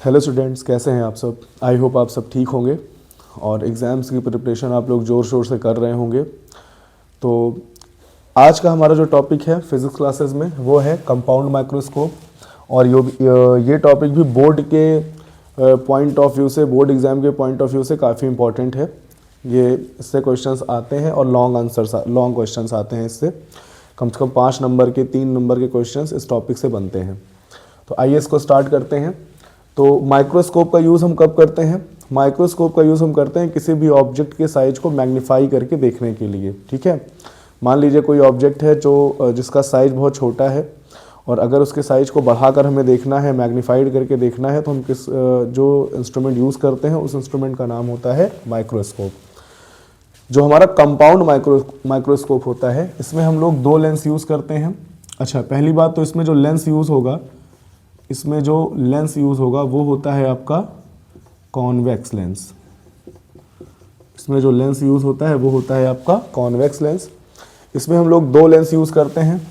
Hello students, कैसे हैं आप सब। आई होप आप सब ठीक होंगे और एग्ज़ाम्स की प्रिपरेशन आप लोग ज़ोर शोर से कर रहे होंगे। तो आज का हमारा जो टॉपिक है फिज़िक्स क्लासेस में वो है कंपाउंड माइक्रोस्कोप। और ये टॉपिक भी बोर्ड के पॉइंट ऑफ व्यू से, बोर्ड एग्ज़ाम के पॉइंट ऑफ व्यू से काफ़ी इंपॉर्टेंट है। ये इससे क्वेश्चंस आते हैं और लॉन्ग क्वेश्चंस आते हैं। इससे कम से कम 5 नंबर के 3 नंबर के क्वेश्चंस इस टॉपिक से बनते हैं। तो आइए इसको स्टार्ट करते हैं। तो माइक्रोस्कोप का यूज़ हम कब करते हैं? माइक्रोस्कोप का यूज़ हम करते हैं किसी भी ऑब्जेक्ट के साइज को मैग्नीफाई करके देखने के लिए। ठीक है, मान लीजिए कोई ऑब्जेक्ट है जिसका साइज़ बहुत छोटा है और अगर उसके साइज को बढ़ाकर हमें देखना है, मैग्नीफाइड करके देखना है, तो हम जो इंस्ट्रूमेंट यूज़ करते हैं उस इंस्ट्रूमेंट का नाम होता है माइक्रोस्कोप। जो हमारा कंपाउंड माइक्रोस्कोप होता है, इसमें हम लोग 2 लेंस यूज़ करते हैं। अच्छा, पहली बात तो इसमें जो लेंस यूज़ होगा वो होता है आपका कॉन्वेक्स लेंस। इसमें जो लेंस यूज़ होता है वो होता है आपका कॉन्वेक्स लेंस। इसमें हम लोग 2 लेंस यूज़ करते हैं।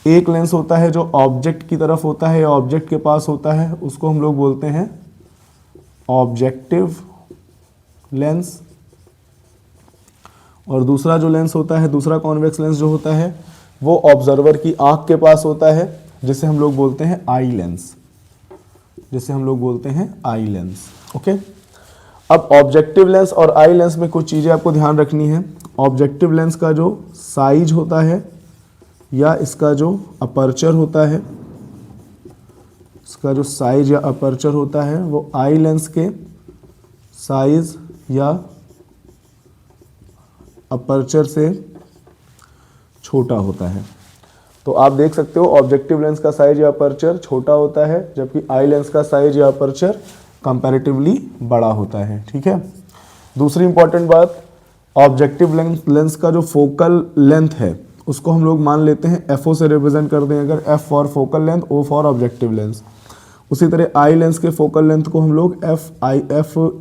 एक लेंस होता है जो ऑब्जेक्ट की तरफ होता है या ऑब्जेक्ट के पास होता है, उसको हम लोग बोलते हैं ऑब्जेक्टिव लेंस। और दूसरा जो लेंस होता है, दूसरा कॉन्वेक्स लेंस जो होता है, वो ऑब्जर्वर की आंख के पास होता है, जिसे हम लोग बोलते हैं आई लेंस। ओके, अब ऑब्जेक्टिव लेंस और आई लेंस में कुछ चीज़ें आपको ध्यान रखनी है। ऑब्जेक्टिव लेंस का जो साइज होता है या इसका जो अपर्चर होता है, इसका जो साइज या अपर्चर होता है वो आई लेंस के साइज या अपर्चर से छोटा होता है। तो आप देख सकते हो ऑब्जेक्टिव लेंस का साइज या अपर्चर छोटा होता है, जबकि आई लेंस का साइज या अपर्चर कंपैरेटिवली बड़ा होता है। ठीक है, दूसरी इंपॉर्टेंट बात, ऑब्जेक्टिव लेंस का जो फोकल लेंथ है उसको हम लोग मान लेते हैं एफओ से रिप्रेजेंट कर दें। अगर F for focal length, O for objective lens. उसी तरह आई लेंस के फोकल लेंथ को हम लोग एफ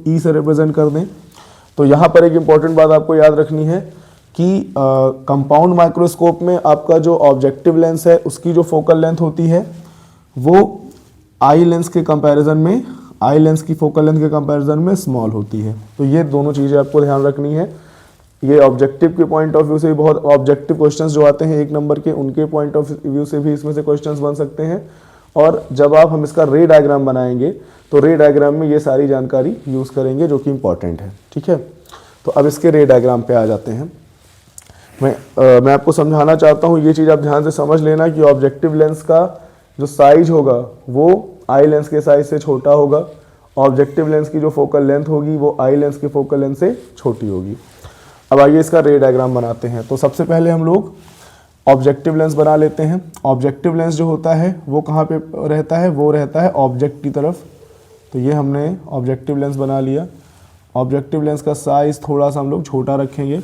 ई से रिप्रेजेंट कर दें। तो यहाँ पर एक इंपॉर्टेंट बात आपको याद रखनी है कि कंपाउंड माइक्रोस्कोप में आपका जो ऑब्जेक्टिव लेंस है उसकी जो फोकल लेंथ होती है वो आई लेंस की फोकल लेंथ के कंपैरिजन में स्मॉल होती है। तो ये दोनों चीज़ें आपको ध्यान रखनी है। ये ऑब्जेक्टिव के पॉइंट ऑफ व्यू से भी बहुत ऑब्जेक्टिव क्वेश्चंस जो आते हैं 1 नंबर के, उनके पॉइंट ऑफ व्यू से भी इसमें से क्वेश्चंस बन सकते हैं। और जब हम इसका रे डायग्राम बनाएंगे तो रे डायग्राम में ये सारी जानकारी यूज़ करेंगे जो कि इंपॉर्टेंट है। ठीक है, तो अब इसके रे डायग्राम पे आ जाते हैं। मैं आपको समझाना चाहता हूँ, ये चीज़ आप ध्यान से समझ लेना कि ऑब्जेक्टिव लेंस का जो साइज होगा वो आई लेंस के साइज से छोटा होगा। ऑब्जेक्टिव लेंस की जो फोकल लेंथ होगी वो आई लेंस के फोकल लेंथ से छोटी होगी। अब आइए इसका रे डायग्राम बनाते हैं। तो सबसे पहले हम लोग ऑब्जेक्टिव लेंस बना लेते हैं। ऑब्जेक्टिव लेंस जो होता है वो कहाँ पे रहता है? वो रहता है ऑब्जेक्ट की तरफ। तो ये हमने ऑब्जेक्टिव लेंस बना लिया। ऑब्जेक्टिव लेंस का साइज थोड़ा सा हम लोग छोटा रखेंगे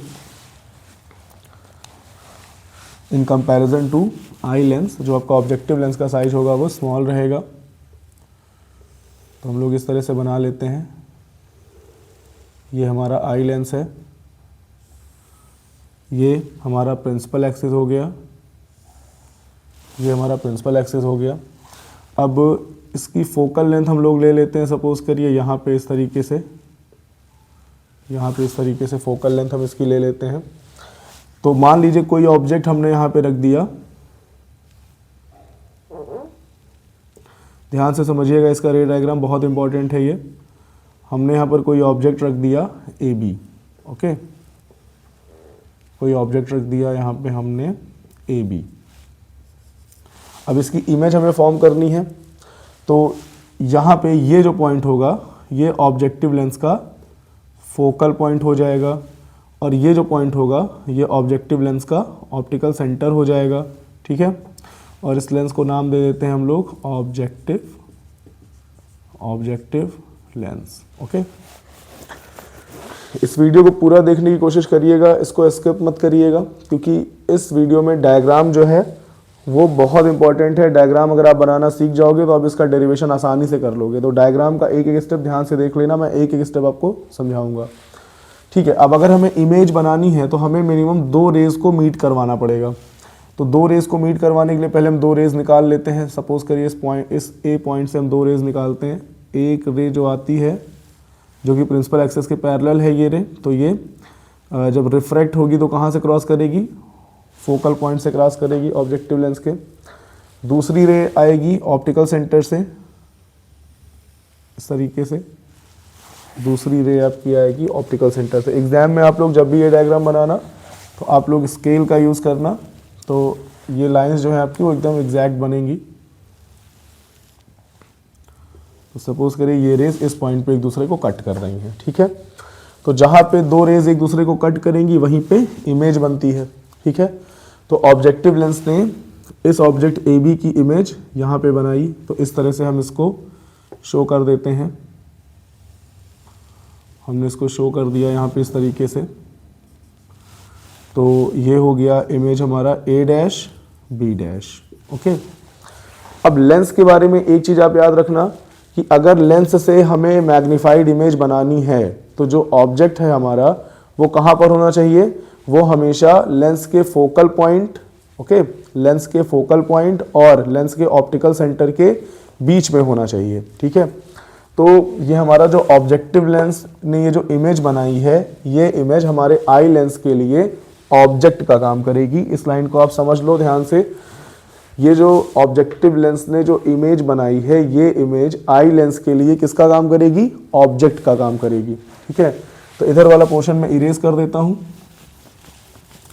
in comparison to eye lens. जो आपका ऑब्जेक्टिव लेंस का साइज होगा वो स्मॉल रहेगा। तो हम लोग इस तरह से बना लेते हैं। ये हमारा आई लेंस है, ये हमारा प्रिंसिपल एक्सिस हो गया, ये हमारा प्रिंसिपल एक्सिस हो गया। अब इसकी फोकल लेंथ हम लोग ले लेते हैं, सपोज करिए यहाँ पे इस तरीके से फोकल लेंथ हम इसकी ले लेते हैं। तो मान लीजिए कोई ऑब्जेक्ट हमने यहाँ पे रख दिया, ध्यान से समझिएगा, इसका रे डायग्राम बहुत इंपॉर्टेंट है। ये हमने यहाँ पर कोई ऑब्जेक्ट रख दिया ए बी। ओके, कोई ऑब्जेक्ट रख दिया यहाँ पे हमने ए बी। अब इसकी इमेज हमें फॉर्म करनी है। तो यहाँ पे ये जो पॉइंट होगा ये ऑब्जेक्टिव लेंस का फोकल पॉइंट हो जाएगा और ये जो पॉइंट होगा ये ऑब्जेक्टिव लेंस का ऑप्टिकल सेंटर हो जाएगा। ठीक है, और इस लेंस को नाम दे देते हैं हम लोग ऑब्जेक्टिव लेंस। ओके, इस वीडियो को पूरा देखने की कोशिश करिएगा, इसको स्किप मत करिएगा, क्योंकि इस वीडियो में डायग्राम जो है वो बहुत इंपॉर्टेंट है। डायग्राम अगर आप बनाना सीख जाओगे तो आप इसका डेरिवेशन आसानी से कर लोगे। तो डायग्राम का एक एक स्टेप ध्यान से देख लेना, मैं एक एक स्टेप आपको समझाऊंगा। ठीक है, अब अगर हमें इमेज बनानी है तो हमें मिनिमम 2 रेज को मीट करवाना पड़ेगा। तो 2 रेज को मीट करवाने के लिए पहले हम 2 रेज निकाल लेते हैं। सपोज करिए इस ए पॉइंट से हम 2 रेज निकालते हैं। एक रे जो आती है जो कि प्रिंसिपल एक्सिस के पैरेलल है ये रे, तो ये जब रिफ्रैक्ट होगी तो कहाँ से क्रॉस करेगी, फोकल पॉइंट से क्रॉस करेगी ऑब्जेक्टिव लेंस के। दूसरी रे आएगी ऑप्टिकल सेंटर से, इस तरीके से दूसरी रे आपकी आएगी ऑप्टिकल सेंटर से। एग्जाम में आप लोग जब भी ये डायग्राम बनाना तो आप लोग स्केल का यूज़ करना, तो ये लाइंस जो है आपकी वो एकदम एग्जैक्ट बनेंगी। तो सपोज करिए ये रेज इस पॉइंट पे एक दूसरे को कट कर रही हैं, ठीक है। तो जहाँ पे दो रेज एक दूसरे को कट करेंगी वहीं पे इमेज बनती है, ठीक है। तो ऑब्जेक्टिव लेंस ने इस ऑब्जेक्ट ए बी की इमेज यहाँ पे बनाई, तो इस तरह से हम इसको शो कर देते हैं। हमने इसको शो कर दिया यहाँ पे इस तरीके से। तो ये हो गया इमेज हमारा ए डैश बी डैश, ओके। अब लेंस के बारे में एक चीज़ आप याद रखना कि अगर लेंस से हमें मैग्नीफाइड इमेज बनानी है तो जो ऑब्जेक्ट है हमारा वो कहाँ पर होना चाहिए, वो हमेशा लेंस के फोकल पॉइंट, ओके, लेंस के फोकल पॉइंट और लेंस के ऑप्टिकल सेंटर के बीच में होना चाहिए, ठीक है। तो ये हमारा जो ऑब्जेक्टिव लेंस ने ये जो इमेज बनाई है, ये इमेज हमारे आई लेंस के लिए ऑब्जेक्ट का काम करेगी। इस लाइन को आप समझ लो ध्यान से। ये जो ऑब्जेक्टिव लेंस ने जो इमेज बनाई है, ये इमेज आई लेंस के लिए किसका काम करेगी, ऑब्जेक्ट का काम करेगी, ठीक है। तो इधर वाला पोर्शन मैं इरेज कर देता हूं,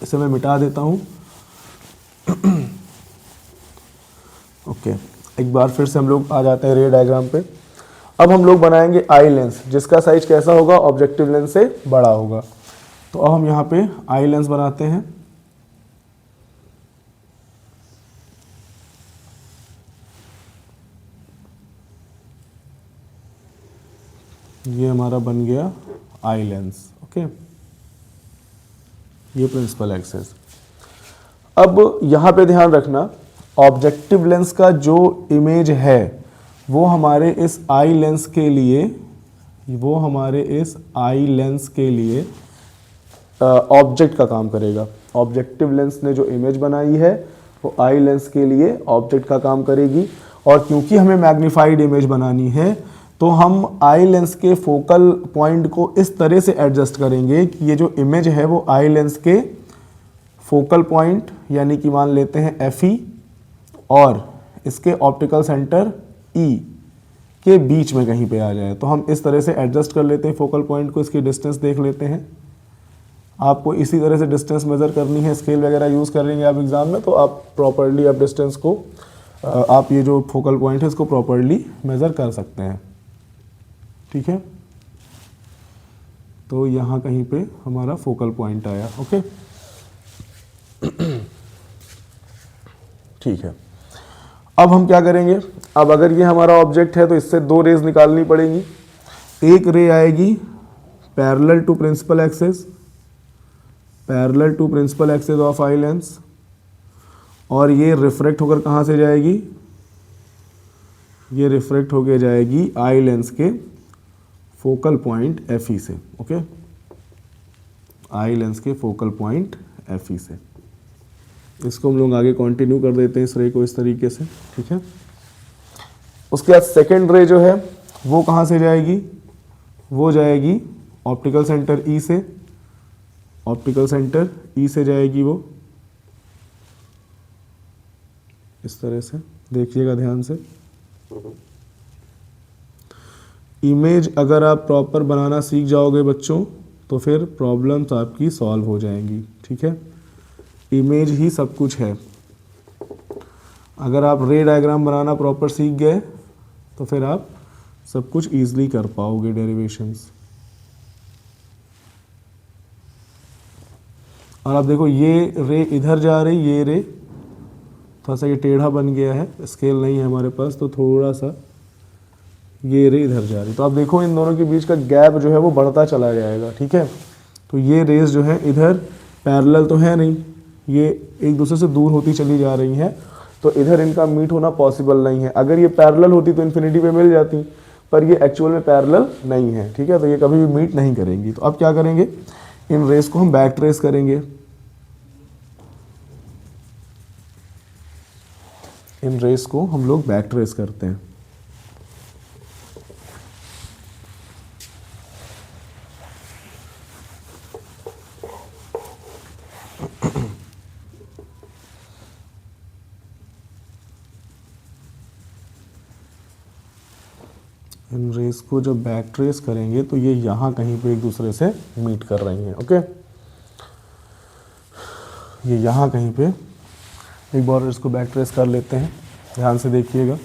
इसे मैं मिटा देता हूं। ओके, एक बार फिर से हम लोग आ जाते हैं रे डायग्राम पे। अब हम लोग बनाएंगे आई लेंस जिसका साइज कैसा होगा, ऑब्जेक्टिव लेंस से बड़ा होगा। तो अब हम यहाँ पे आई लेंस बनाते हैं। ये हमारा बन गया आई लेंस, ओके। ये प्रिंसिपल एक्सिस। अब यहाँ पे ध्यान रखना, ऑब्जेक्टिव लेंस का जो इमेज है वो हमारे इस आई लेंस के लिए, वो हमारे इस आई लेंस के लिए ऑब्जेक्ट का काम करेगा। ऑब्जेक्टिव लेंस ने जो इमेज बनाई है वो आई लेंस के लिए ऑब्जेक्ट का काम करेगी। और क्योंकि हमें मैग्नीफाइड इमेज बनानी है तो हम आई लेंस के फोकल पॉइंट को इस तरह से एडजस्ट करेंगे कि ये जो इमेज है वो आई लेंस के फोकल पॉइंट यानी कि मान लेते हैं एफ ई और इसके ऑप्टिकल सेंटर ई के बीच में कहीं पे आ जाए। तो हम इस तरह से एडजस्ट कर लेते हैं फोकल पॉइंट को। इसकी डिस्टेंस देख लेते हैं। आपको इसी तरह से डिस्टेंस मेज़र करनी है, स्केल वगैरह यूज़ करेंगे आप एग्ज़ाम में, तो आप प्रॉपरली आप डिस्टेंस को, आप ये जो फोकल पॉइंट है इसको प्रॉपरली मेज़र कर सकते हैं, ठीक है। तो यहाँ कहीं पे हमारा फोकल पॉइंट आया, ओके, ठीक है। अब हम क्या करेंगे, अब अगर ये हमारा ऑब्जेक्ट है तो इससे दो रेज निकालनी पड़ेंगी। एक रे आएगी parallel to principal axis, parallel to principal axis of eye lens, और ये रिफ्रैक्ट होकर कहाँ से जाएगी, ये रिफ्रैक्ट होकर जाएगी आई लेंस के फोकल पॉइंट एफ ई से, ओके, आई लेंस के फोकल पॉइंट एफ ई से। इसको हम लोग आगे कंटिन्यू कर देते हैं इस रे को इस तरीके से, ठीक है। उसके बाद सेकेंड रे जो है वो कहाँ से जाएगी, वो जाएगी ऑप्टिकल सेंटर ई से, ऑप्टिकल सेंटर ई से जाएगी वो इस तरह से, देखिएगा ध्यान से। इमेज अगर आप प्रॉपर बनाना सीख जाओगे बच्चों तो फिर प्रॉब्लम्स आपकी सॉल्व हो जाएंगी, ठीक है। इमेज ही सब कुछ है। अगर आप रे डायग्राम बनाना प्रॉपर सीख गए तो फिर आप सब कुछ ईजिली कर पाओगे डेरिवेशंस। और आप देखो ये रे इधर जा रही, ये रे थोड़ा सा ये टेढ़ा बन गया है, स्केल नहीं है हमारे पास तो थोड़ा सा ये रे इधर जा रही, तो आप देखो इन दोनों के बीच का गैप जो है वो बढ़ता चला जाएगा, ठीक है। तो ये रेस जो है इधर पैरेलल तो है नहीं, ये एक दूसरे से दूर होती चली जा रही हैं, तो इधर इनका मीट होना पॉसिबल नहीं है। अगर ये पैरेलल होती तो इन्फिनिटी पे मिल जाती, पर ये एक्चुअल में पैरेलल नहीं है, ठीक है। तो ये कभी भी मीट नहीं करेंगी। तो अब क्या करेंगे, इन रेस को हम बैक ट्रेस करेंगे। इन रेस को हम लोग बैक ट्रेस करते हैं। इन रेस को जब बैक ट्रेस करेंगे तो ये यहाँ कहीं पे एक दूसरे से मीट कर रही हैं। ओके, ये यहाँ कहीं पे, एक बार इसको बैक ट्रेस कर लेते हैं, ध्यान से देखिएगा।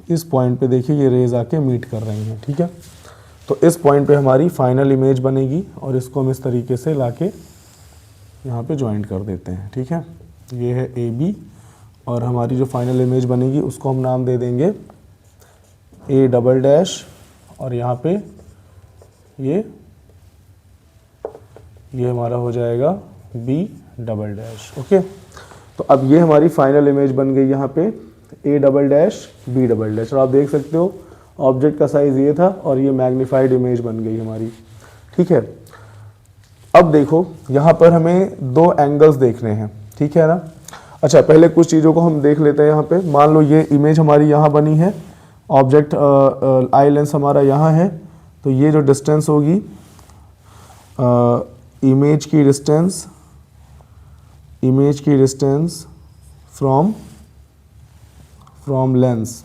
इस पॉइंट पे देखिए ये रेज आके मीट कर रही हैं, ठीक है। तो इस पॉइंट पे हमारी फाइनल इमेज बनेगी और इसको हम इस तरीके से लाके यहाँ पे ज्वाइंट कर देते हैं, ठीक है। ये है ए बी और हमारी जो फाइनल इमेज बनेगी उसको हम नाम दे देंगे ए डबल डैश और यहाँ पे ये हमारा हो जाएगा बी डबल डैश। ओके, तो अब ये हमारी फाइनल इमेज बन गई यहाँ पे A double dash B double dash, और आप देख सकते हो ऑब्जेक्ट का साइज ये था और ये मैग्नीफाइड इमेज बन गई हमारी, ठीक है। अब देखो यहाँ पर हमें दो एंगल्स देखने हैं, ठीक है ना। अच्छा, पहले कुछ चीज़ों को हम देख लेते हैं। यहाँ पे मान लो ये इमेज हमारी यहाँ बनी है, ऑब्जेक्ट आई लेंस हमारा यहाँ है, तो ये जो डिस्टेंस होगी इमेज की डिस्टेंस फ्रॉम लेंस,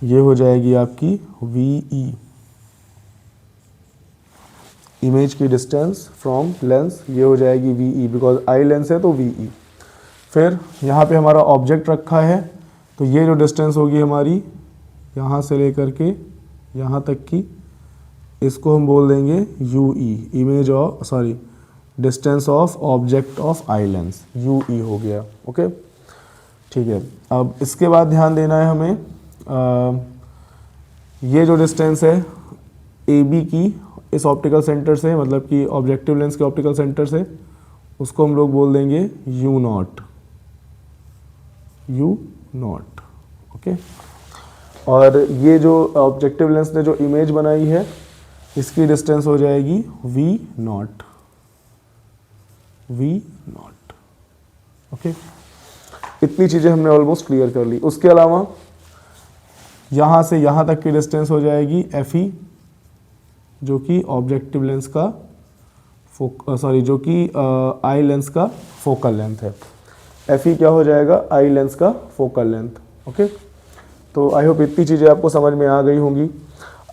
ये हो जाएगी आपकी VE, इमेज की डिस्टेंस फ्रॉम लेंस ये हो जाएगी VE, बिकॉज आई लेंस है तो VE। फिर यहाँ पे हमारा ऑब्जेक्ट रखा है, तो ये जो डिस्टेंस होगी हमारी यहाँ से लेकर के यहाँ तक की, इसको हम बोल देंगे UE, distance of object of eye lens, UE हो गया। ओके, ठीक है। अब इसके बाद ध्यान देना है हमें, ये जो डिस्टेंस है AB की इस ऑप्टिकल सेंटर से, मतलब कि ऑब्जेक्टिव लेंस के ऑप्टिकल सेंटर से, उसको हम लोग बोल देंगे U0। ओके, और ये जो ऑब्जेक्टिव लेंस ने जो इमेज बनाई है इसकी डिस्टेंस हो जाएगी V0। ओके, इतनी चीज़ें हमने ऑलमोस्ट क्लियर कर ली। उसके अलावा यहाँ से यहाँ तक की डिस्टेंस हो जाएगी FE, जो कि ऑब्जेक्टिव लेंस का जो कि आई लेंस का फोकल लेंथ है। FE क्या हो जाएगा? आई लेंस का फोकल लेंथ। ओके, तो आई होप इतनी चीज़ें आपको समझ में आ गई होंगी।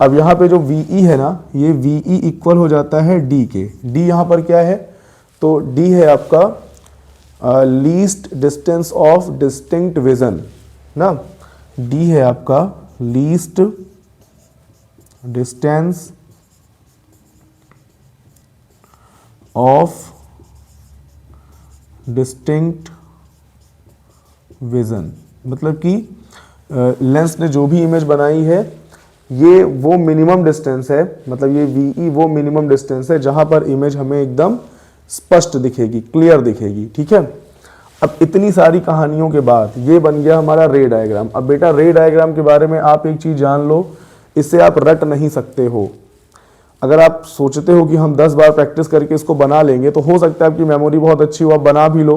अब यहाँ पे जो VE है ना, ये VE इक्वल हो जाता है D के। D यहाँ पर क्या है? तो D है आपका least distance of distinct vision ना। D है आपका least distance of distinct vision, मतलब कि लेंस ने जो भी इमेज बनाई है ये वो मिनिमम डिस्टेंस है, मतलब ये VE वो मिनिमम डिस्टेंस है जहां पर इमेज हमें एकदम स्पष्ट दिखेगी, क्लियर दिखेगी। ठीक है, अब इतनी सारी कहानियों के बाद ये बन गया हमारा रे डायग्राम। अब बेटा रे डायग्राम के बारे में आप एक चीज जान लो, इससे आप रट नहीं सकते हो। अगर आप सोचते हो कि हम 10 बार प्रैक्टिस करके इसको बना लेंगे तो हो सकता है आपकी मेमोरी बहुत अच्छी हो, आप बना भी लो,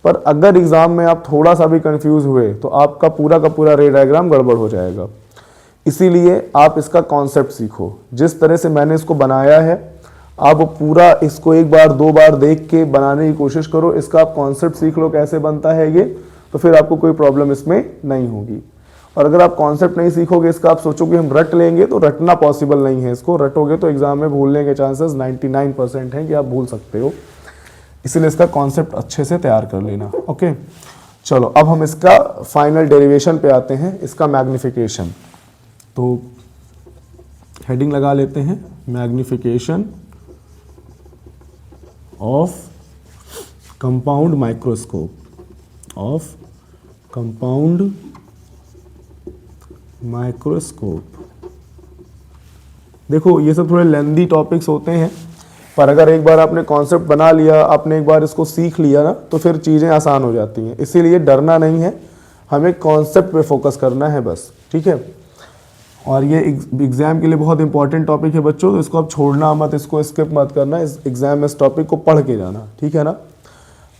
पर अगर एग्जाम में आप थोड़ा सा भी कंफ्यूज हुए तो आपका पूरा का पूरा रे डायग्राम गड़बड़ हो जाएगा। इसीलिए आप इसका कॉन्सेप्ट सीखो। जिस तरह से मैंने इसको बनाया है आप पूरा इसको एक बार दो बार देख के बनाने की कोशिश करो, इसका आप कॉन्सेप्ट सीख लो कैसे बनता है ये, तो फिर आपको कोई प्रॉब्लम इसमें नहीं होगी। और अगर आप कॉन्सेप्ट नहीं सीखोगे, इसका आप सोचोगे हम रट लेंगे, तो रटना पॉसिबल नहीं है। इसको रटोगे तो एग्जाम में भूलने के चांसेस 99% हैं कि आप भूल सकते हो। इसीलिए इसका कॉन्सेप्ट अच्छे से तैयार कर लेना। ओके, चलो अब हम इसका फाइनल डेरिवेशन पे आते हैं, इसका मैग्निफिकेशन। तो हेडिंग लगा लेते हैं, magnification of compound microscope, of compound microscope. देखो ये सब थोड़े लेंदी टॉपिक्स होते हैं, पर अगर एक बार आपने कॉन्सेप्ट बना लिया, आपने एक बार इसको सीख लिया ना, तो फिर चीज़ें आसान हो जाती हैं। इसीलिए डरना नहीं है, हमें कॉन्सेप्ट पे फोकस करना है बस। ठीक है, और ये एग्जाम के लिए बहुत इंपॉर्टेंट टॉपिक है बच्चों, तो इसको आप छोड़ना मत, इसको स्किप मत करना, इस एग्जाम में इस टॉपिक को पढ़ के जाना, ठीक है ना।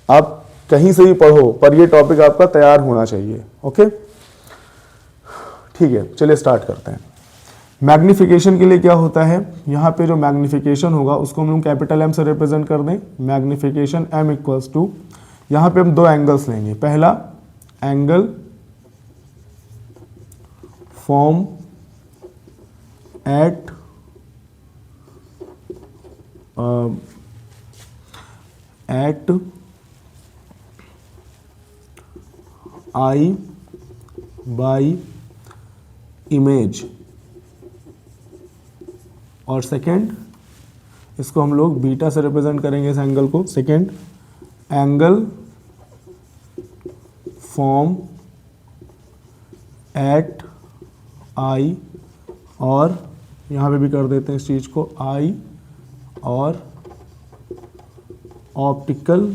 आप कहीं से भी पढ़ो पर ये टॉपिक आपका तैयार होना चाहिए, ओके। ठीक है, चलिए स्टार्ट करते हैं। मैग्निफिकेशन के लिए क्या होता है, यहाँ पे जो मैग्निफिकेशन होगा उसको हम लोग कैपिटल एम से रिप्रेजेंट कर दें। मैग्निफिकेशन एम इक्वल्स टू, यहाँ पे हम दो एंगल्स लेंगे। पहला angle form at eye by image, और सेकेंड इसको हम लोग बीटा से रिप्रेजेंट करेंगे इस एंगल को। Second angle form at eye, और यहाँ पे भी कर देते हैं इस चीज़ को आई और optical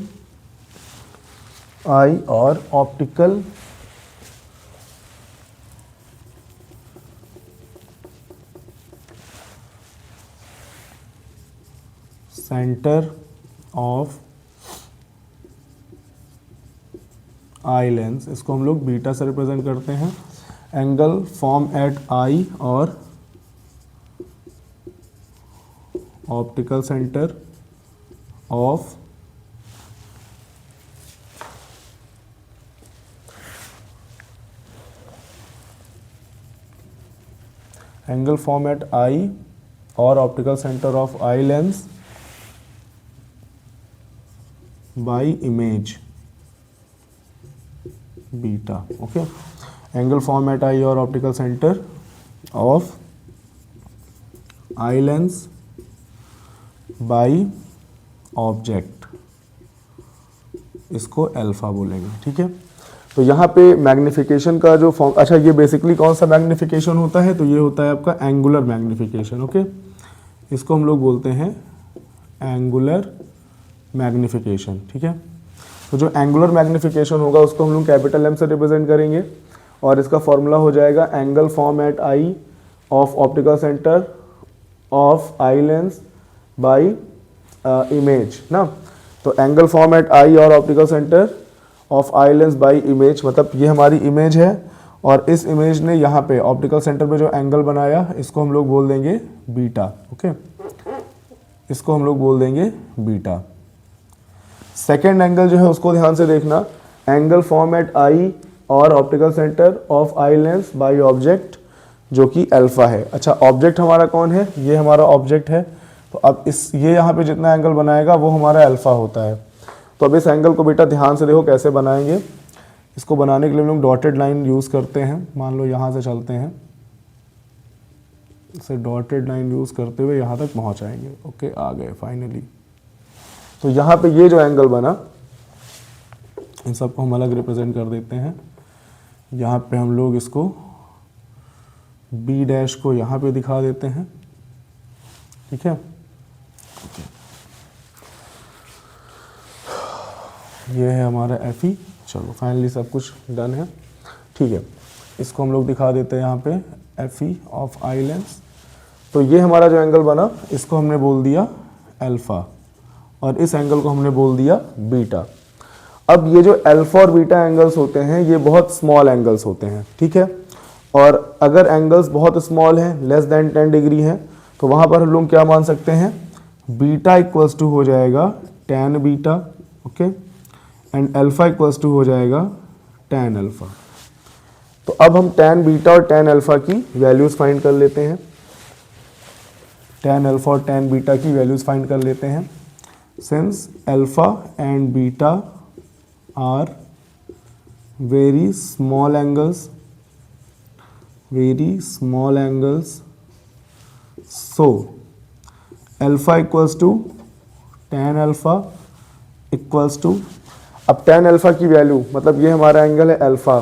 centre of eye lens, इसको हम लोग बीटा से रिप्रेजेंट करते हैं। एंगल फॉर्म एट आई और optical centre of angle form at eye और optical centre of eye lens by image beta, okay. Angle form at eye और optical centre of eye lens by object, इसको alpha बोलेंगे, ठीक है। तो यहाँ पे मैग्निफिकेशन का जो फॉर्म, अच्छा ये बेसिकली कौन सा मैग्निफिकेशन होता है, तो ये होता है आपका एंगुलर मैग्निफिकेशन, ओके। इसको हम लोग बोलते हैं एंगुलर मैग्निफिकेशन, ठीक है। तो जो एंगुलर मैग्निफिकेशन होगा उसको हम लोग कैपिटल एम से रिप्रेजेंट करेंगे, और इसका फॉर्मूला हो जाएगा angle form at eye of optical centre of eye lens by image ना। तो एंगल फॉर्म एट आई और optical centre of eye lens by image, मतलब ये हमारी इमेज है, और इस इमेज ने यहाँ पे ऑप्टिकल सेंटर पे जो एंगल बनाया इसको हम लोग बोल देंगे बीटा, ओके। इसको हम लोग बोल देंगे बीटा। सेकेंड एंगल जो है उसको ध्यान से देखना, एंगल फॉर्म एट आई और optical centre of eye lens by object, जो कि अल्फा है। अच्छा, ऑब्जेक्ट हमारा कौन है, ये हमारा ऑब्जेक्ट है। तो अब ये यहाँ पे जितना एंगल बनाएगा वो हमारा अल्फा होता है। तो अब इस एंगल को बेटा ध्यान से देखो कैसे बनाएंगे। इसको बनाने के लिए हम लोग डॉटेड लाइन यूज़ करते हैं। मान लो यहाँ से चलते हैं, इसे डॉटेड लाइन यूज़ करते हुए यहाँ तक पहुँच आएंगे, ओके। आ गए फाइनली। तो यहाँ पे ये जो एंगल बना, इन सबको हम अलग रिप्रेजेंट कर देते हैं। यहाँ पे हम लोग इसको बी डैश को यहाँ पे दिखा देते हैं, ठीक है। ये है हमारा एफ ई। चलो फाइनली सब कुछ डन है, ठीक है। इसको हम लोग दिखा देते हैं यहाँ पे F E of eye lens. तो ये हमारा जो एंगल बना इसको हमने बोल दिया अल्फा, और इस एंगल को हमने बोल दिया बीटा। अब ये जो अल्फा और बीटा एंगल्स होते हैं ये बहुत स्मॉल एंगल्स होते हैं, ठीक है। और अगर एंगल्स बहुत स्मॉल हैं, लेस देन 10 डिग्री हैं, तो वहाँ पर हम लोग क्या मान सकते हैं, बीटा इक्वल्स टू हो जाएगा tan beta, okay, and alpha equals to हो जाएगा tan अल्फा। तो अब हम tan बीटा और tan अल्फा की वैल्यूज़ फाइंड कर लेते हैं। tan अल्फा और tan बीटा की वैल्यूज़ फाइंड कर लेते हैं। Since alpha and beta are very small angles, so alpha equals to tan alpha equals to, अब tan अल्फा की वैल्यू, मतलब ये हमारा एंगल है अल्फा,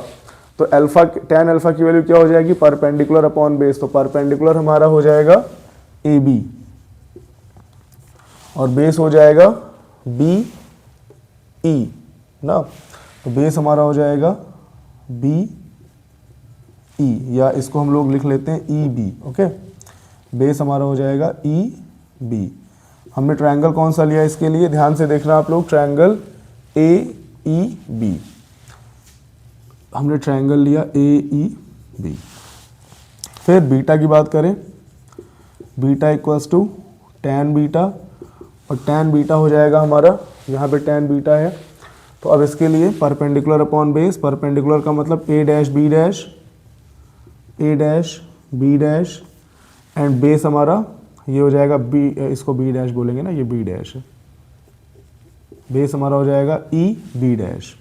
तो अल्फा tan अल्फा की वैल्यू क्या हो जाएगी, परपेंडिकुलर अपॉन बेस। तो परपेंडिकुलर हमारा हो जाएगा ए बी, और बेस हो जाएगा बी ई ना। तो बेस हमारा हो जाएगा बी ई, या इसको हम लोग लिख लेते हैं ई बी। ओके, बेस हमारा हो जाएगा ई बी। हमने ट्रायंगल कौन सा लिया इसके लिए, ध्यान से देखना आप लोग, ट्रायंगल ए ई बी। हमने ट्रायंगल लिया ए ई बी। फिर बीटा की बात करें, beta equals to tan beta, और tan बीटा हो जाएगा हमारा, यहाँ पे tan बीटा है, तो अब इसके लिए परपेंडिकुलर अपॉन बेस। परपेंडिकुलर का मतलब a dash b dash, a dash b dash, and base हमारा ये हो जाएगा b, इसको b डैश बोलेंगे ना, ये b डैश है। बेस हमारा हो जाएगा e b dash,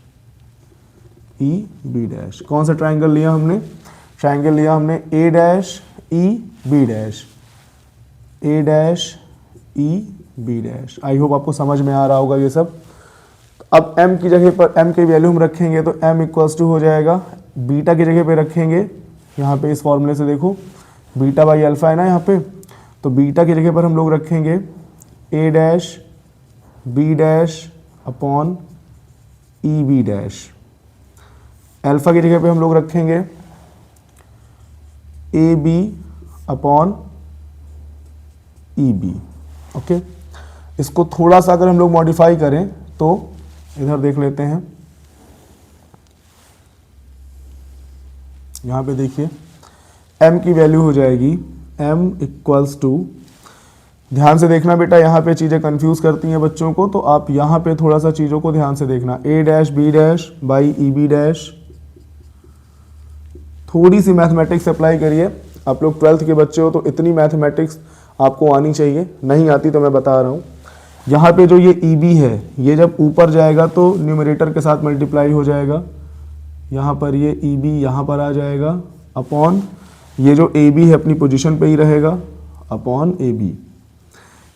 e b dash. कौन सा ट्रायंगल लिया हमने, ट्रायंगल लिया हमने a dash e b dash, a dash e b dash. I hope आपको समझ में आ रहा होगा ये सब। अब m की जगह पर m की वैल्यू हम रखेंगे तो m इक्वल्स टू हो जाएगा, बीटा की जगह पे रखेंगे, यहाँ पे इस फॉर्मूले से देखो बीटा बाई अल्फा है ना यहाँ पे, तो बीटा की जगह पर हम लोग रखेंगे a dash b dash upon E B dash. Alpha की जगह पे हम लोग रखेंगे A B upon E B. Okay, इसको थोड़ा सा अगर हम लोग मॉडिफाई करें तो इधर देख लेते हैं, यहाँ पे देखिए m की वैल्यू हो जाएगी m इक्वल्स टू, ध्यान से देखना बेटा, यहाँ पे चीज़ें कंफ्यूज करती हैं बच्चों को, तो आप यहाँ पे थोड़ा सा चीज़ों को ध्यान से देखना। a dash b dash by E B dash. थोड़ी सी मैथमेटिक्स अप्लाई करिए, आप लोग 12th के बच्चे हो तो इतनी मैथमेटिक्स आपको आनी चाहिए, नहीं आती तो मैं बता रहा हूँ। यहाँ पे जो ये ई बी है, ये जब ऊपर जाएगा तो न्यूमरेटर के साथ मल्टीप्लाई हो जाएगा, यहाँ पर ये ई बी यहाँ पर आ जाएगा, अपॉन ये जो ए बी है अपनी पोजीशन पे ही रहेगा, अपॉन ए बी।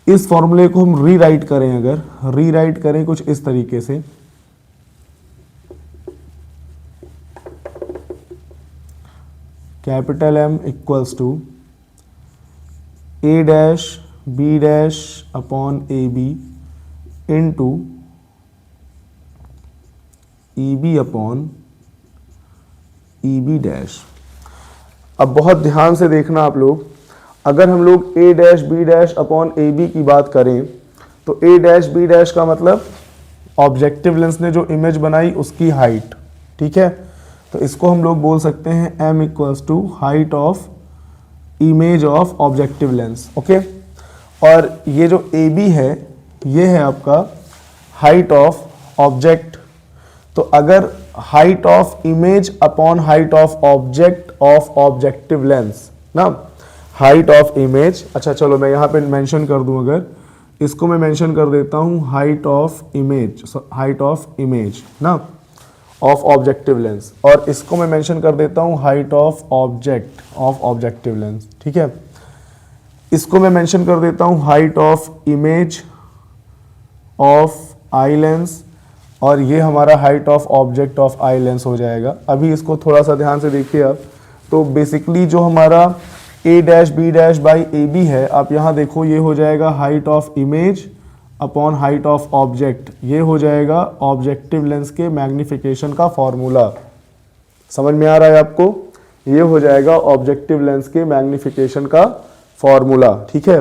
इस फॉर्मूले को हम रीराइट करें, अगर रीराइट करें कुछ इस तरीके से, capital M equals to a dash b dash upon A B into E B upon E B dash. अब बहुत ध्यान से देखना आप लोग, अगर हम लोग a dash b dash upon A B की बात करें तो a डैश b डैश का मतलब ऑब्जेक्टिव लेंस ने जो इमेज बनाई उसकी हाइट, ठीक है, तो इसको हम लोग बोल सकते हैं m equals to height of image of objective lens. Okay, और ये जो ए बी है ये है आपका हाइट ऑफ ऑब्जेक्ट, तो अगर height of image upon height of object of objective lens ना, हाइट ऑफ इमेज, अच्छा चलो मैं यहाँ पे मेंशन कर दूँ, अगर इसको मैं मेंशन कर देता हूँ हाइट ऑफ इमेज ना ऑफ ऑब्जेक्टिव लेंस, और इसको मैं मेंशन कर देता हूँ height of object of objective lens, ठीक है। इसको मैं मेंशन कर देता हूँ height of image of eye lens, और ये हमारा height of object of eye lens हो जाएगा। अभी इसको थोड़ा सा ध्यान से देखिए आप, तो बेसिकली जो हमारा a dash B dash by A B है, आप यहाँ देखो ये हो जाएगा height of image upon height of object, ये हो जाएगा ऑब्जेक्टिव लेंस के मैग्निफिकेशन का फॉर्मूला। समझ में आ रहा है आपको, ये हो जाएगा ऑब्जेक्टिव लेंस के मैग्निफिकेशन का फॉर्मूला, ठीक है।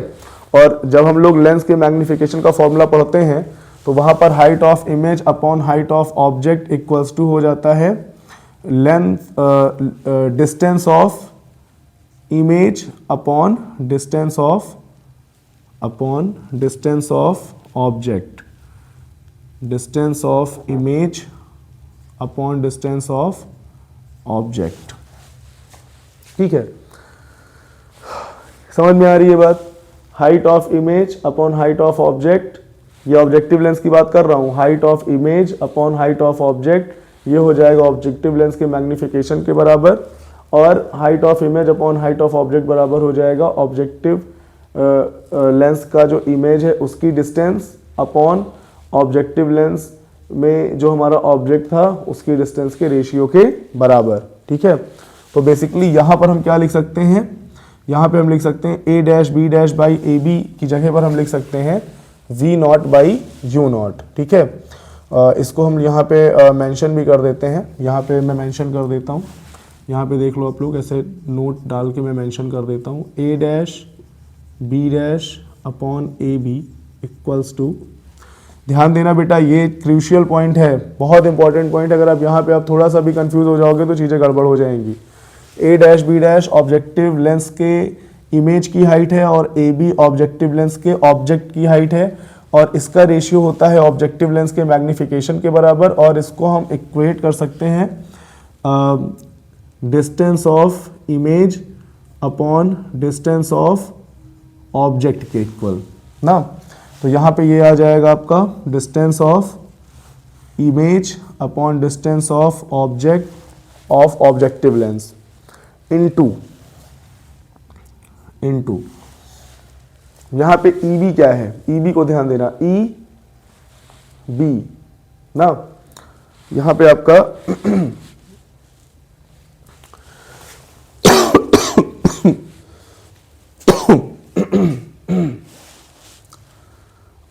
और जब हम लोग लेंस के मैग्निफिकेशन का फॉर्मूला पढ़ते हैं तो वहाँ पर height of image upon height of object equals to हो जाता है length distance of image upon distance of object, distance of image upon distance of object, ठीक है। समझ में आ रही है बात, height of image upon height of object, ये ऑब्जेक्टिव लेंस की बात कर रहा हूँ, height of image upon height of object, ये हो जाएगा ऑब्जेक्टिव लेंस के मैग्निफिकेशन के बराबर, और height of image upon height of object बराबर हो जाएगा ऑब्जेक्टिव लेंस का जो इमेज है उसकी डिस्टेंस अपॉन ऑब्जेक्टिव लेंस में जो हमारा ऑब्जेक्ट था उसकी डिस्टेंस के रेशियो के बराबर, ठीक है। तो बेसिकली यहाँ पर हम क्या लिख सकते हैं, यहाँ पे हम लिख सकते हैं a dash B dash by A B की जगह पर हम लिख सकते हैं v naught by U naught, ठीक है। इसको हम यहाँ पे मेंशन भी कर देते हैं, यहाँ पे मैं मेंशन कर देता हूँ, यहाँ पे देख लो आप लोग, ऐसे नोट डाल के मैं मेंशन कर देता हूँ, A dash B dash upon A B equals to, ध्यान देना बेटा ये क्रूशियल पॉइंट है, बहुत इंपॉर्टेंट पॉइंट, अगर आप यहाँ पे आप थोड़ा सा भी कंफ्यूज हो जाओगे तो चीज़ें गड़बड़ हो जाएंगी। A dash B dash objective lens के इमेज की हाइट है और ए बी ऑब्जेक्टिव लेंस के ऑब्जेक्ट की हाइट है, और इसका रेशियो होता है ऑब्जेक्टिव लेंस के मैग्निफिकेशन के बराबर, और इसको हम इक्वेट कर सकते हैं distance of image upon distance of object के इक्वल ना। तो यहाँ पे ये आ जाएगा आपका distance of image upon distance of object of objective lens into यहाँ पे EB क्या है, EB को ध्यान देना, EB ना, यहाँ पे आपका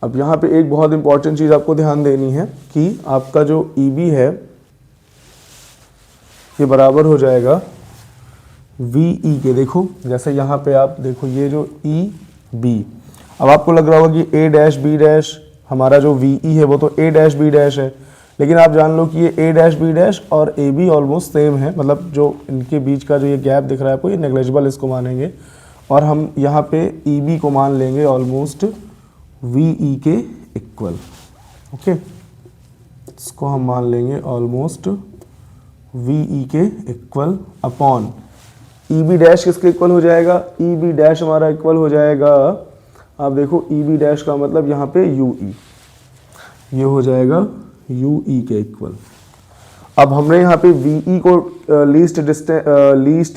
अब यहाँ पे एक बहुत इंपॉर्टेंट चीज आपको ध्यान देनी है कि आपका जो EB है ये बराबर हो जाएगा VE के। देखो जैसे यहाँ पे आप देखो ये जो EB, अब आपको लग रहा होगा कि A डैश B डैश हमारा जो VE है वो तो A डैश B डैश है, लेकिन आप जान लो कि ये A डैश B डैश और AB ऑलमोस्ट सेम है, मतलब जो इनके बीच का जो ये गैप दिख रहा है आपको, ये नेग्लिजिबल इसको मानेंगे, और हम यहाँ पे EB को मान लेंगे ऑलमोस्ट VE के इक्वल। ओके, इसको हम मान लेंगे ऑलमोस्ट VE के इक्वल अपॉन EB डैश किसके इक्वल हो जाएगा, EB डैश हमारा इक्वल हो जाएगा, आप देखो EB डैश का मतलब यहाँ पे UE, ये हो जाएगा UE के इक्वल। अब हमने यहाँ पे VE को least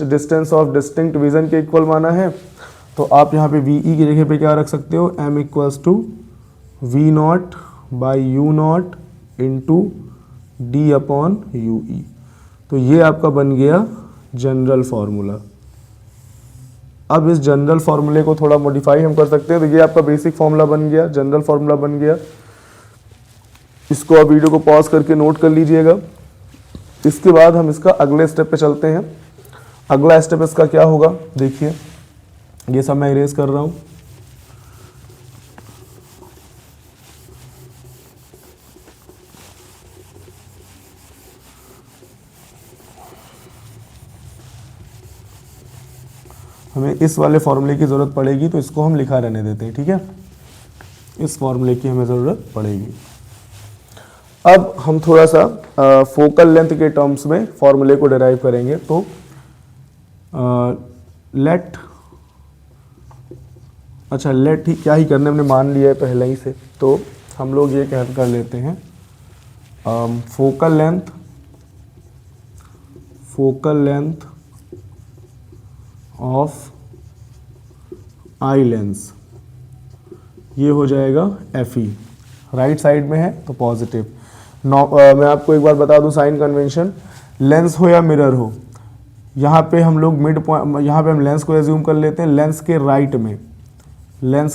distance of distinct vision के इक्वल माना है, तो आप यहाँ पे VE की जगह पे क्या रख सकते हो, M equals to V naught by U naught into D upon UE। तो ये आपका बन गया जनरल फार्मूला। अब इस जनरल फार्मूले को थोड़ा मॉडिफाई हम कर सकते हैं, तो ये आपका बेसिक फार्मूला बन गया, जनरल फार्मूला बन गया। इसको आप वीडियो को पॉज करके नोट कर लीजिएगा। इसके बाद हम इसका अगले स्टेप पे चलते हैं। अगला स्टेप इसका क्या होगा, देखिए ये सब मैं इरेज कर रहा हूं। हमें इस वाले फॉर्मूले की ज़रूरत पड़ेगी, तो इसको हम लिखा रहने देते हैं, ठीक है। इस फॉर्मूले की हमें ज़रूरत पड़ेगी। अब हम थोड़ा सा फोकल लेंथ के टर्म्स में फॉर्मूले को डिराइव करेंगे। तो लेट ही क्या ही करने, हमने मान लिया है पहले ही से, तो हम लोग ये कह कर लेते हैं focal length of eye lens, ये हो जाएगा FE, राइट साइड में है तो पॉजिटिव। मैं आपको एक बार बता दूं साइन कन्वेंशन, लेंस हो या मिरर हो, यहाँ पे हम लोग मिड पॉइंट, यहाँ पे हम लेंस को एज्यूम कर लेते हैं, लेंस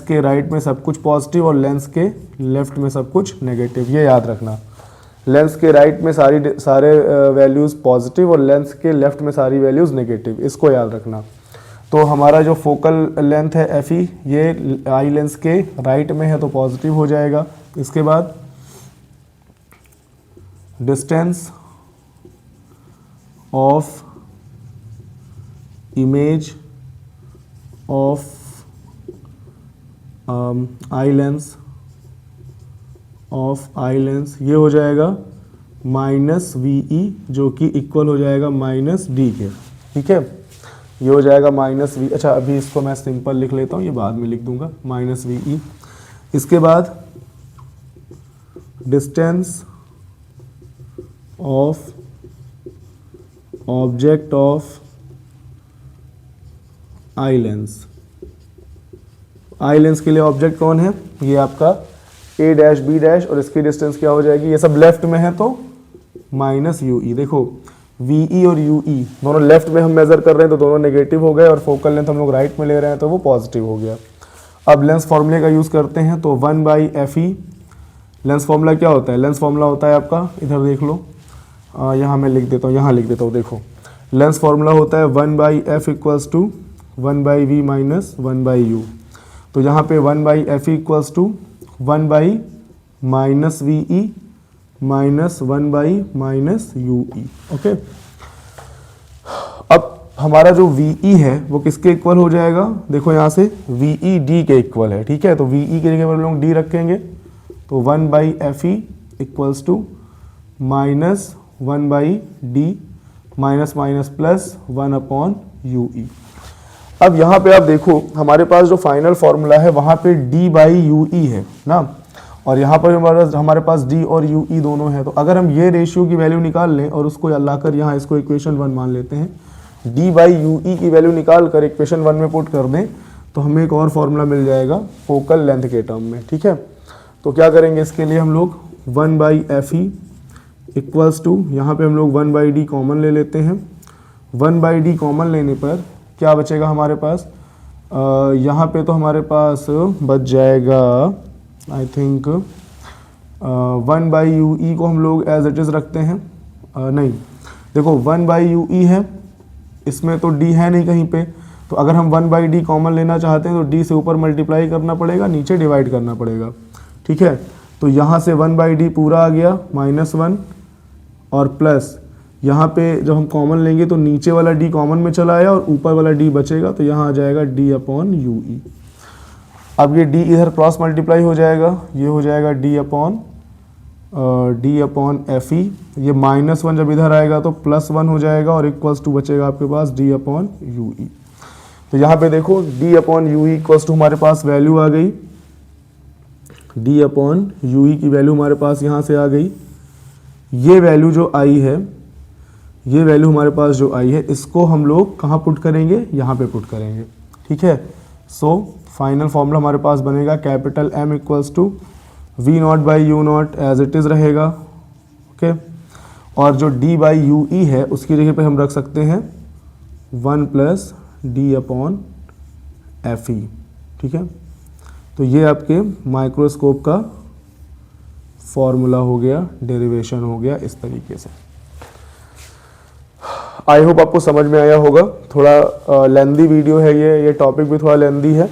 के राइट में सब कुछ पॉजिटिव और लेंस के लेफ्ट में सब कुछ नेगेटिव, ये याद रखना। लेंस के राइट में सारे वैल्यूज़ पॉजिटिव और लेंस के लेफ्ट में सारी वैल्यूज़ नेगेटिव, इसको याद रखना। तो हमारा जो फोकल लेंथ है FE, ये आई लेंस के राइट में है तो पॉजिटिव हो जाएगा। इसके बाद distance of image of eye lens ये हो जाएगा माइनस VE, जो कि इक्वल हो जाएगा माइनस D के, ठीक है। ये हो जाएगा माइनस V, अच्छा अभी इसको मैं सिंपल लिख लेता हूँ, ये बाद में लिख दूंगा, माइनस VE। इसके बाद distance of object of eye lens के लिए ऑब्जेक्ट कौन है, ये आपका A डैश B डैश, और इसकी डिस्टेंस क्या हो जाएगी, ये सब लेफ्ट में है तो माइनस UE। देखो VE और UE दोनों लेफ्ट में हम मेजर कर रहे हैं तो दोनों नेगेटिव हो गए, और फोकल लेंथ हम लोग राइट में ले रहे हैं तो वो पॉजिटिव हो गया। अब लेंस फॉर्मूले का यूज़ करते हैं, तो 1/FE लेंस फॉर्मूला क्या होता है, लेंस फॉर्मूला होता है आपका, इधर देख लो, यहाँ मैं लिख देता हूँ, यहाँ लिख देता हूँ, देखो लेंस फॉर्मूला होता है 1/f equals to 1/v minus 1/u। तो यहाँ पे 1/f equals to 1/-ve minus 1/-ue। Okay, अब हमारा जो VE है वो किसके इक्वल हो जाएगा, देखो यहाँ से VE D के इक्वल है, ठीक है। तो VE के जगह पर लोग D रखेंगे, तो 1/fe equals to minus 1/d minus minus plus 1/ue। अब यहाँ पे आप देखो हमारे पास जो फाइनल फॉर्मूला है वहाँ पे D/ue है ना, और यहाँ पर हमारे पास D और UE दोनों है। तो अगर हम ये रेशियो की वैल्यू निकाल लें और उसको लाकर यहाँ इसको इक्वेशन 1 मान लेते हैं, D/ue की वैल्यू निकाल कर इक्वेशन 1 में पुट कर दें तो हमें एक और फॉर्मूला मिल जाएगा फोकल लेंथ के टर्म में, ठीक है। तो क्या करेंगे इसके लिए, हम लोग 1/fe इक्वल्स टू, यहाँ पे हम लोग 1/d कॉमन ले लेते हैं। 1/d कॉमन लेने पर क्या बचेगा हमारे पास, यहाँ पे तो हमारे पास बच जाएगा आई थिंक 1/ue को हम लोग एज इट इज़ रखते हैं, नहीं देखो 1/ue है, इसमें तो d है नहीं कहीं पे, तो अगर हम 1/d कॉमन लेना चाहते हैं तो d से ऊपर मल्टीप्लाई करना पड़ेगा, नीचे डिवाइड करना पड़ेगा, ठीक है। तो यहाँ से 1/d पूरा आ गया -1 और प्लस यहाँ पे जब हम कॉमन लेंगे तो नीचे वाला d कॉमन में चला आया और ऊपर वाला d बचेगा, तो यहाँ आ जाएगा d/ue। अब ये d इधर क्रॉस मल्टीप्लाई हो जाएगा, ये हो जाएगा d/fe, ये -1 जब इधर आएगा तो +1 हो जाएगा और इक्वल्स टू बचेगा आपके पास d/ue। तो यहाँ पे देखो d/ue इक्वल्स टू हमारे पास वैल्यू आ गई, d/ue की वैल्यू हमारे पास यहाँ से आ गई। ये वैल्यू जो आई है, ये वैल्यू हमारे पास जो आई है, इसको हम लोग कहाँ पुट करेंगे, यहाँ पे पुट करेंगे, ठीक है। सो फाइनल फॉर्मूला हमारे पास बनेगा capital M equals to V0/u0 as it is रहेगा, ओके। और जो D/ue है उसकी जगह पे हम रख सकते हैं 1 + d/fe, ठीक है। तो ये आपके माइक्रोस्कोप का फॉर्मूला हो गया, डेरिवेशन हो गया इस तरीके से। आई होप आपको समझ में आया होगा। थोड़ा लेंदी वीडियो है ये टॉपिक भी थोड़ा लेंदी है।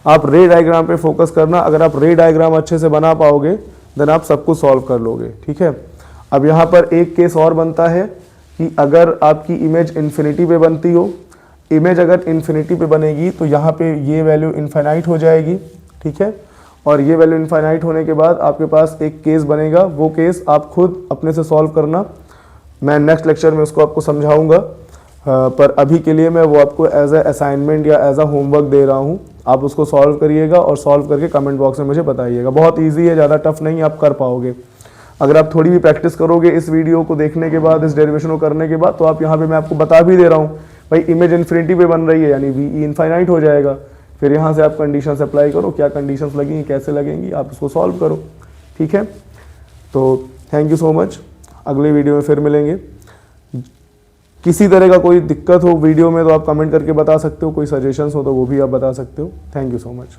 आप रे डायग्राम पे फोकस करना, अगर आप रे डायग्राम अच्छे से बना पाओगे देन आप सब कुछ सॉल्व कर लोगे, ठीक है। अब यहाँ पर एक केस और बनता है कि अगर आपकी इमेज इन्फिनिटी पे बनती हो, इमेज अगर इन्फिनिटी पे बनेगी तो यहाँ पे ये वैल्यू इनफाइनाइट हो जाएगी, ठीक है। और ये वैल्यू इनफाइनाइट होने के बाद आपके पास एक केस बनेगा, वो केस आप खुद अपने से सॉल्व करना, मैं नेक्स्ट लेक्चर में उसको आपको समझाऊंगा। पर अभी के लिए मैं वो आपको एज ए असाइनमेंट या एज अ होमवर्क दे रहा हूँ, आप उसको सॉल्व करिएगा और सॉल्व करके कमेंट बॉक्स में मुझे बताइएगा। बहुत इजी है, ज़्यादा टफ नहीं, आप कर पाओगे। अगर आप थोड़ी भी प्रैक्टिस करोगे इस वीडियो को देखने के बाद, इस डेरिवेशन को करने के बाद, तो आप यहाँ पे मैं आपको बता भी दे रहा हूँ भाई इमेज इन्फिनिटी पे बन रही है यानी VE इनफाइनाइट हो जाएगा। फिर यहाँ से आप कंडीशंस अप्लाई करो, क्या कंडीशंस लगेंगी, कैसे लगेंगी, आप उसको सॉल्व करो, ठीक है। तो थैंक यू सो मच, अगले वीडियो में फिर मिलेंगे। किसी तरह का कोई दिक्कत हो वीडियो में तो आप कमेंट करके बता सकते हो, कोई सजेशंस हो तो वो भी आप बता सकते हो। Thank you so much.